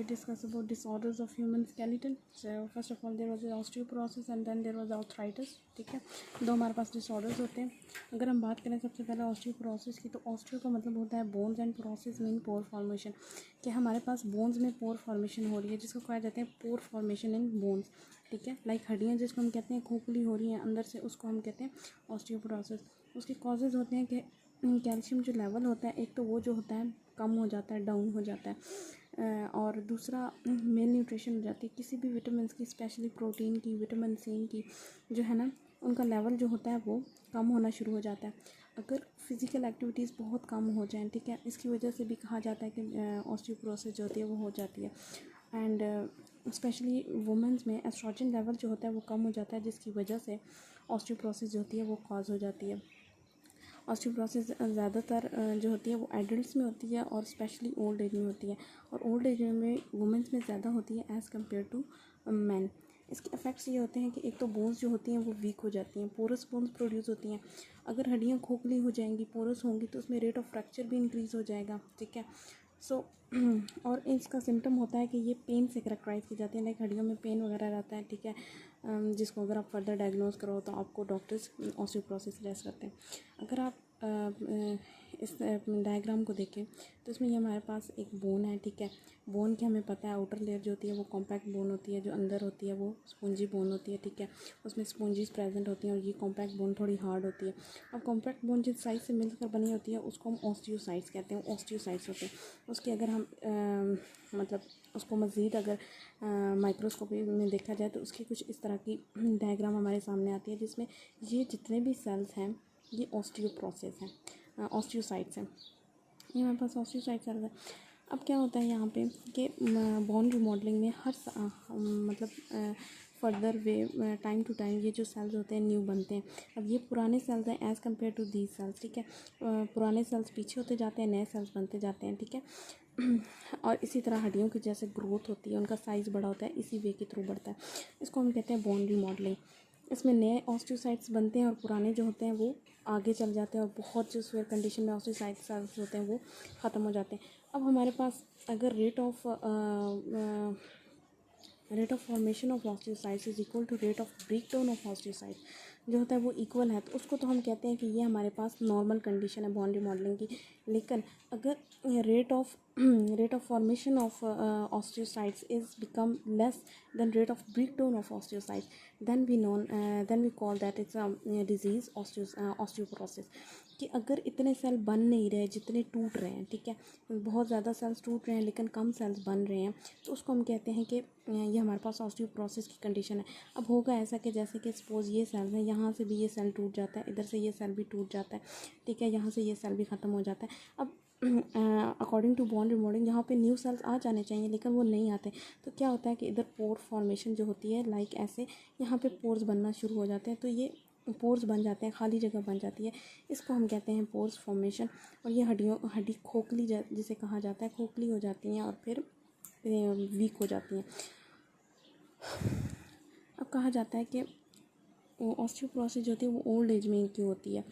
discuss about disorders of human skeleton. So first of all there was the osteoporosis and then there was arthritis. ठीक है, दो हमारे पास disorders होते हैं. अगर हम बात करें सबसे पहले ऑस्टियोपोरोसिस की, तो ऑस्टियो का मतलब होता है bones and porosis mean pore formation. कि हमारे पास बोन्स में पोर फॉर्मेशन हो रही है जिसको कहा जाता है पोर फॉर्मेशन इन बोन्स. ठीक है, लाइक हड्डियाँ जिसको हम कहते हैं खोखली हो रही हैं अंदर से, उसको हम कहते हैं ऑस्टियोपोरोसिस. उसके कॉजेज़ होते हैं कि कैल्शियम जो लेवल होता है, एक तो वो जो होता है कम हो जाता है, डाउन हो जाता है, और दूसरा मेल न्यूट्रिशन हो जाती है. किसी भी विटामिन की, स्पेशली प्रोटीन की, विटामिन सी की जो है ना, उनका लेवल जो होता है वो कम होना शुरू हो जाता है. अगर फिज़िकल एक्टिविटीज़ बहुत कम हो जाएं, ठीक है, इसकी वजह से भी कहा जाता है कि ऑस्टियोपोरोसिस जो होती है वो हो जाती है. एंड स्पेशली वुमेंस में एस्ट्रोजन लेवल जो होता है वो कम हो जाता है, जिसकी वजह से ऑस्टियोपोरोसिस जो होती है वो कॉज हो जाती है. ऑस्टियोपोरोसिस ज़्यादातर जो होती है वो एडल्ट्स में होती है और स्पेशली ओल्ड एज में होती है, और ओल्ड एज में वुमेंस में ज़्यादा होती है एज़ कम्पेयर टू मैन. इसके इफ़ेक्ट्स ये होते हैं कि एक तो बोन्स जो होती हैं वो वीक हो जाती हैं, पोरस बोन्स प्रोड्यूस होती हैं. अगर हड्डियाँ खोखली हो जाएंगी, पोरस होंगी, तो उसमें रेट ऑफ फ्रैक्चर भी इंक्रीज़ हो जाएगा. ठीक है, सो और इसका सिम्टम होता है कि ये पेन से करेक्टराइज की जाती है, लाइक हड्डियों में पेन वगैरह रहता है. ठीक है, जिसको अगर आप फर्दर डायग्नोज करो तो आपको डॉक्टर्स ऑस्टियोपोरोसिस सजेस्ट करते हैं. अगर आप इस डायग्राम को देखें तो इसमें ये हमारे पास एक बोन है. ठीक है, बोन की हमें पता है आउटर लेयर जो होती है वो कॉम्पैक्ट बोन होती है, जो अंदर होती है वो स्पॉन्जी बोन होती है. ठीक है, उसमें स्पॉन्जीज प्रेजेंट होती हैं और ये कॉम्पैक्ट बोन थोड़ी हार्ड होती है. अब कॉम्पैक्ट बोन जिस साइड से मिलकर बनी होती है उसको हम ऑस्टियोसाइट्स कहते हैं. ऑस्टियोसाइट्स होते हैं उसके, अगर हम मतलब उसको मज़ीद अगर माइक्रोस्कोपी में देखा जाए तो उसकी कुछ इस तरह की डायग्राम हमारे सामने आती है, जिसमें ये जितने भी सेल्स हैं ये ऑस्टियोप्रोसेस हैं, ऑस्टियोसाइट्स हैं. ये हमारे पास ऑस्टियोसाइट्स सेल्स है. अब क्या होता है यहाँ पे कि बोन रिमॉडलिंग में हर मतलब further way time to time ये जो सेल्स होते हैं न्यू बनते हैं. अब ये पुराने सेल्स हैं as compared to these cells. ठीक है, पुराने सेल्स पीछे होते जाते हैं, नए सेल्स बनते जाते हैं. ठीक है, और इसी तरह हड्डियों की जैसे ग्रोथ होती है, उनका साइज़ बड़ा होता है, इसी वे के थ्रू बढ़ता है. इसको हम कहते हैं बोन रिमॉडलिंग. इसमें नए ऑस्टियोसाइट्स बनते हैं और पुराने जो होते हैं वो आगे चल जाते हैं, और बहुत जो स्वेयर कंडीशन में ऑस्टियोसाइट सेल्स होते हैं वो ख़त्म हो जाते हैं. अब हमारे पास अगर rate of formation of osteocytes is equal to rate of breakdown of osteocyte जो होता है वो इक्वल है, तो उसको तो हम कहते हैं कि ये हमारे पास नॉर्मल कंडीशन है बॉन रिमॉडलिंग की. लेकिन अगर rate of formation of osteocytes is become less than rate of breakdown of osteocytes, then we call that it's a disease osteoporosis. कि अगर इतने सेल बन नहीं रहे जितने टूट रहे हैं, ठीक है, बहुत ज़्यादा सेल्स टूट रहे हैं लेकिन कम सेल्स बन रहे हैं, तो उसको हम कहते हैं कि ये हमारे पास ऑस्टियोपोरोसिस की कंडीशन है. अब होगा ऐसा कि जैसे कि सपोज़ ये सेल्स हैं, यहाँ से भी ये सेल टूट जाता है, इधर से ये सेल भी टूट जाता है. ठीक है, यहाँ से ये सेल भी ख़त्म हो जाता है. अब अकॉर्डिंग टू बॉन रिमॉडलिंग यहाँ पे न्यू सेल्स आ जाने चाहिए लेकिन वो नहीं आते. तो क्या होता है कि इधर पोर फॉर्मेशन जो होती है, लाइक ऐसे यहाँ पे पोर्स बनना शुरू हो जाते हैं, तो ये पोर्स बन जाते हैं, खाली जगह बन जाती है, इसको हम कहते हैं पोर्स फॉर्मेशन. और ये हड्डी खोखली जिसे कहा जाता है, खोखली हो जाती हैं और फिर वीक हो जाती हैं. अब कहा जाता है कि ऑस्टियोपोरोसिस जो होती है वो ओल्ड एज में क्यों होती है,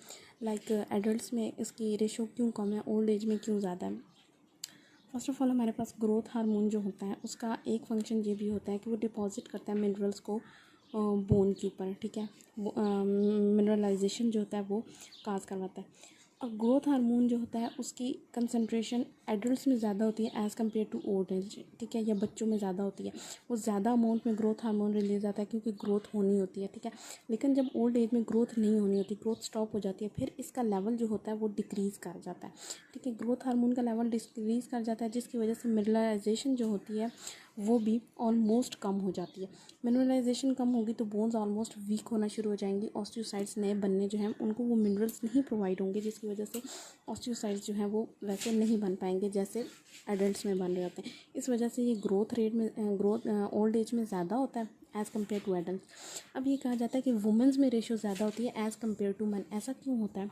लाइक एडल्ट्स में इसकी रेशो क्यों कम है, ओल्ड एज में क्यों ज़्यादा है. फर्स्ट ऑफ ऑल हमारे पास ग्रोथ हार्मोन जो होता है उसका एक फंक्शन ये भी होता है कि वो डिपॉजिट करता है मिनरल्स को बोन के ऊपर. ठीक है, वो मिनरलाइजेशन जो होता है वो काज करवाता है. और ग्रोथ हार्मोन जो होता है उसकी कंसंट्रेशन एडल्ट्स में ज़्यादा होती है as compared to old age. ठीक है, या बच्चों में ज़्यादा होती है, वो ज़्यादा अमाउंट में ग्रोथ हार्मोन रिलीज आता है क्योंकि ग्रोथ होनी होती है. ठीक है, लेकिन जब ओल्ड एज में ग्रोथ नहीं होनी होती, ग्रोथ स्टॉप हो जाती है, फिर इसका लेवल जो होता है वो डिक्रीज़ कर जाता है. ठीक है, ग्रोथ हार्मोन का लेवल डिक्रीज़ कर जाता है, जिसकी वजह से मिनरलाइजेशन जो होती है वो भी ऑलमोस्ट कम हो जाती है. मिनरलाइजेशन कम होगी तो बोन्स ऑलमोस्ट वीक होना शुरू हो जाएंगी. ऑस्टियोसाइट्स नए बनने जो हैं उनको वो मिनरल्स नहीं प्रोवाइड होंगे, जिसकी वजह से ऑस्टियोसाइट्स जो हैं वो वैसे नहीं बन पाएंगे जैसे एडल्ट्स में बन रहे होते हैं. इस वजह से ये ग्रोथ ओल्ड एज में ज़्यादा होता है एज़ कम्पेयर टू एडल्ट. अब ये कहा जाता है कि वुमेंस में रेशो ज़्यादा होती है एज़ कम्पेयर टू मैन. ऐसा क्यों होता है?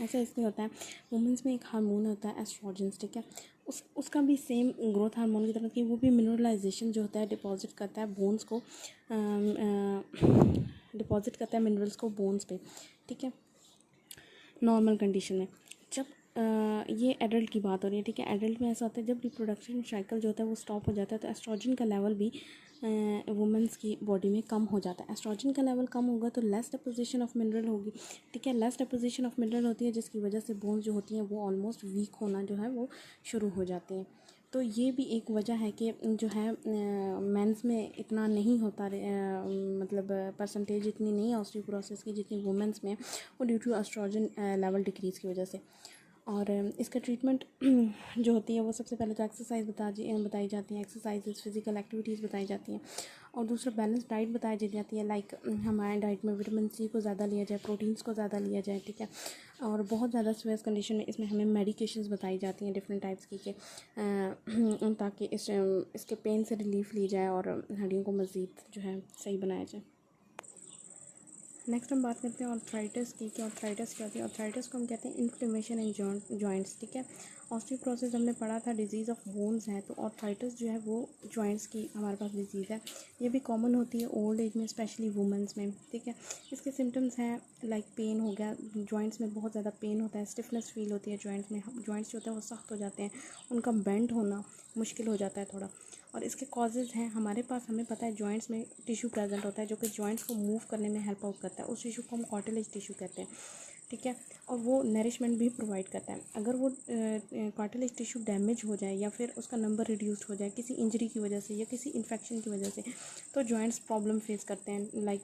ऐसा इसलिए होता है, वुमेंस में एक हार्मोन होता है एस्ट्रोजन्स. ठीक है, उसका भी सेम ग्रोथ हार्मोन की तरह कि वो भी मिनरलाइजेशन जो होता है डिपॉजिट करता है बोन्स को, डिपॉजिट करता है मिनरल्स को बोन्स पे. ठीक है, नॉर्मल कंडीशन में जब ये एडल्ट की बात हो रही है, ठीक है। एडल्ट में ऐसा होता है जब रिप्रोडक्शन साइकिल जो होता है वो स्टॉप हो जाता है तो एस्ट्रोजन का लेवल भी वुमेंस की बॉडी में कम हो जाता है। एस्ट्रोजन का लेवल कम होगा तो लेस डिपोजिशन ऑफ मिनरल होगी, ठीक है। लेस डिपोजिशन ऑफ मिनरल होती है जिसकी वजह से बोन्स जो होती हैं वो ऑलमोस्ट वीक होना जो है वो शुरू हो जाती हैं। तो ये भी एक वजह है कि जो है मेंस में इतना नहीं होता मतलब परसेंटेज इतनी नहीं है ऑस्टियोपोरोसिस की जितनी वुमेंस में, वो due to estrogen level decrease की वजह से। और इसका ट्रीटमेंट जो होती है वो सबसे पहले तो एक्सरसाइज बताई जाती हैं, एक्सरसाइजेज फिजिकल एक्टिविटीज़ बताई जाती हैं। और दूसरा बैलेंस डाइट बताई जाती है, लाइक हमारे डाइट में विटामिन सी को ज़्यादा लिया जाए, प्रोटीन्स को ज़्यादा लिया जाए, ठीक है। और बहुत ज़्यादा स्ट्रेस कंडीशन में इसमें हमें मेडिकेशंस बताई जाती हैं डिफरेंट टाइप्स की कि ताकि इसके पेन से रिलीफ ली जाए और हड्डियों को मज़ीद जो है सही बनाया जाए। नेक्स्ट हम बात करते हैं ऑर्थराइटिस की कि ऑर्थराइटिस क्या होती है। ऑर्थराइटिस को हम कहते हैं इन्फ्लेमेशन इन जॉइंट्स, ठीक है। ऑस्टियोपोरोसिस हमने पढ़ा था डिजीज़ ऑफ बोन्स है, तो ऑर्थराइटिस जो है वो जॉइंट्स की हमारे पास डिजीज़ है। ये भी कॉमन होती है ओल्ड एज में, स्पेशली वुमेंस में, ठीक है। इसके सिम्टम्स हैं लाइक पेन हो गया, जॉइंट्स में बहुत ज़्यादा पेन होता है, स्टिफनेस फील होती है जॉइंट्स में, जॉइंट्स जो होते हैं वो सख्त हो जाते हैं, उनका बेंड होना मुश्किल हो जाता है थोड़ा। और इसके कॉजेज़ हैं हमारे पास, हमें पता है जॉइंट्स में टिश्यू प्रेजेंट होता है जो कि जॉइंट्स को मूव करने में हेल्प आउट करता है। उस टिश्यू को हम कार्टिलेज टिश्यू कहते हैं, ठीक है। और वो नरिशमेंट भी प्रोवाइड करता है। अगर वो कार्टिलेज टिश्यू डैमेज हो जाए या फिर उसका नंबर रिड्यूस्ड हो जाए किसी इंजरी की वजह से या किसी इन्फेक्शन की वजह से, तो जॉइंट्स प्रॉब्लम फेस करते हैं, लाइक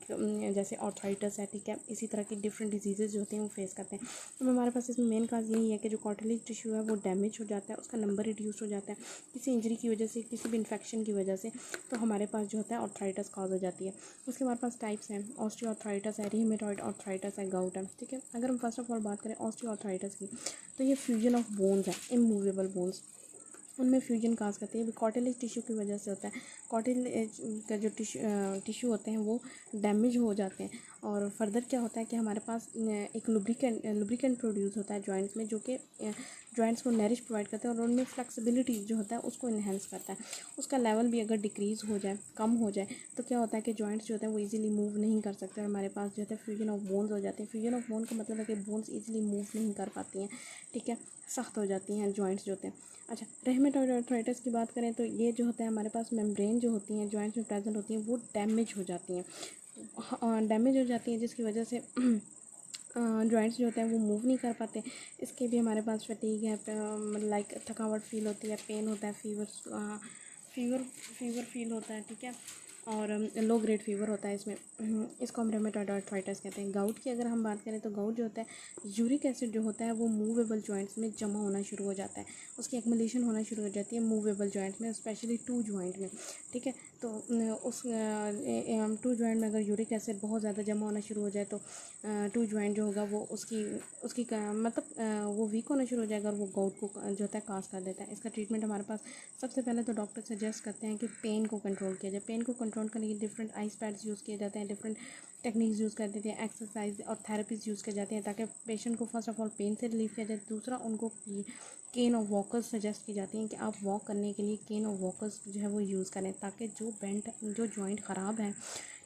जैसे ऑर्थराइटिस है, ठीक है। इसी तरह की डिफरेंट डिजीज़ेज जो होते हैं वो फेस करते हैं। तो हमारे पास इसमें मेन काज यही है कि जो कार्टिलेज टिश्यू है वो डैमेज हो जाता है, उसका नंबर रिड्यूस हो जाता है किसी इंजरी की वजह से, किसी भी इन्फेक्शन की वजह से, तो हमारे पास जो होता है ऑर्थराइटिस कॉज हो जाती है। उसके हमारे पास टाइप्स हैं, ऑस्टियोआर्थराइटिस है, रिहेमेटॉइड आर्थराइटिस है, गाउट है, ठीक है। अगर हम फर्स्ट ऑफ ऑल बात करें ऑस्टियोआर्थराइटिस की, तो ये फ्यूजन ऑफ बोन्स है, इमूवेबल बोन्स, उनमें फ्यूजन काज करते हैं। कार्टिलेज टिश्यू की वजह से होता है। कार्टिलेज का जो टिश्यू होते हैं वो डैमेज हो जाते हैं। और फर्दर क्या होता है कि हमारे पास एक लुब्रिकेंट प्रोड्यूस होता है जॉइंट्स में, जो कि जॉइंट्स को नरिश प्रोवाइड करते हैं और उनमें फ्लेक्सिबिलिटी जो होता है उसको इन्हेंस करता है। उसका लेवल भी अगर डिक्रीज़ हो जाए, कम हो जाए, तो क्या होता है कि जॉइंट्स जो होते हैं वो इजीली मूव नहीं कर सकते और हमारे पास जो होता है फ्यूजन ऑफ बोन्स हो जाते हैं। फ्यूजन ऑफ बोन का मतलब है कि बोन्स इजीली मूव नहीं कर पाती हैं, ठीक है, सख्त हो जाती हैं जॉइंट्स जो होते हैं। अच्छा, रेहमेटॉइड आर्थराइटिस की बात करें तो ये जो होता है हमारे पास मेम्ब्रेन जो होती हैं जॉइंट्स में प्रेजेंट होती हैं वो डैमेज हो जाती हैं, डैमेज हो जाती हैं जिसकी वजह से जॉइंट्स जो होते हैं वो मूव नहीं कर पाते। इसके भी हमारे पास फटीग है, लाइक थकावट फील होती है, पेन होता है, फीवर फील होता है, ठीक है। और लो ग्रेड फीवर होता है इसमें। इसको हम रेमेटॉइड आर्थराइटिस कहते हैं। गाउट की अगर हम बात करें तो गाउट जो होता है, यूरिक एसिड जो होता है वो मूवेबल जॉइंट्स में जमा होना शुरू हो जाता है, उसकी एक्युमुलेशन होना शुरू हो जाती है मूवेबल जॉइंट्स में, स्पेशली टू जॉइंट में, ठीक है। तो उस टू जॉइंट में अगर यूरिक एसिड बहुत ज़्यादा जमा होना शुरू हो जाए तो टू जॉइंट जो होगा वो मतलब वो वीक होना शुरू हो जाएगा और वो गाउट को जो होता है काज कर देता है। इसका ट्रीटमेंट हमारे पास सबसे पहले तो डॉक्टर सजेस्ट करते हैं कि पेन को कंट्रोल किया जाए। पेन को कंट्रोल करने के लिए डिफरेंट आइस पैड्स यूज़ किए जाते हैं, डिफरेंट टेक्निक्स यूज़ कर देते हैं, एक्सरसाइज और थेरेपीज़ यूज़ की जाती हैं ताकि पेशेंट को फर्स्ट ऑफ ऑल पेन से रिलीफ किया जाए। दूसरा, उनको केन और वॉकर्स सजेस्ट की जाती हैं कि आप वॉक करने के लिए केन और वॉकर्स जो है वो यूज़ करें ताकि जो जॉइंट ख़राब है,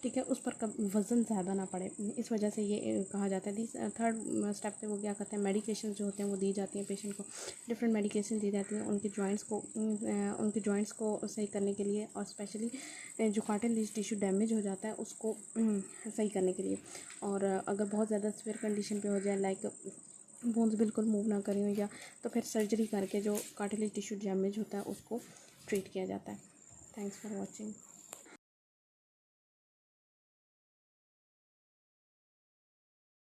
ठीक है, उस पर वज़न ज़्यादा ना पड़े। इस वजह से ये कहा जाता है। थर्ड स्टेप पे वो क्या करते हैं, मेडिकेशन जो होते हैं वो दी जाती हैं पेशेंट को, डिफरेंट मेडिकेशन दी जाती हैं उनके जॉइंट्स को सही करने के लिए और स्पेशली जो कार्टिलेज टिश्यू डैमेज हो जाता है उसको सही करने के लिए। और अगर बहुत ज़्यादा सीवियर कंडीशन पे हो जाए, लाइक बोन्स बिल्कुल मूव ना करी हो, या तो फिर सर्जरी करके जो कार्टिलेज टिश्यू डैमेज होता है उसको ट्रीट किया जाता है। Thanks for watching.